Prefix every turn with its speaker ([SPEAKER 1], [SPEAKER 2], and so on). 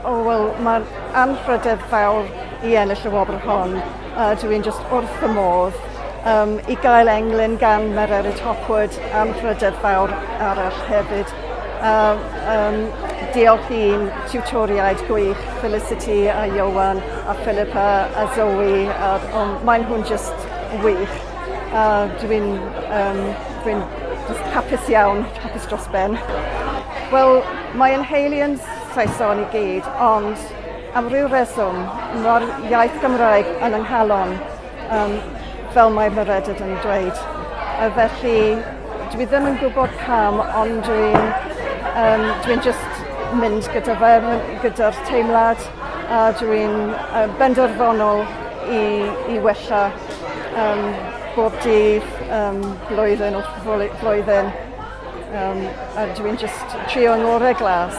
[SPEAKER 1] Wel, mae'n anrhydedd fawr i ennill y wobr hon. Dwi'n just wrth y modd. I gael englyn gan Mererid Hopwood, anrhydedd fawr arall hefyd. Diolch i'n tiwtoriaid gwych, Felicity a Iowan a Philippa a Zoe. Mae'n hwn just wych. Dwi'n hapus iawn, hapus dros ben. Wel, mae'n Halians Saeson i gyd, ond am ryw reswm, mae'r iaith Gymraeg yn ynghalon, fel mae Mererid yn dweud. Felly, dwi ddim yn gwybod pam, ond dwi'n just mynd gyda fe, gyda'r teimlad, a dwi'n benderfynol i wella bob dydd, blwyddyn wrth flwyddyn. A dwi'n just trio ngorau glas.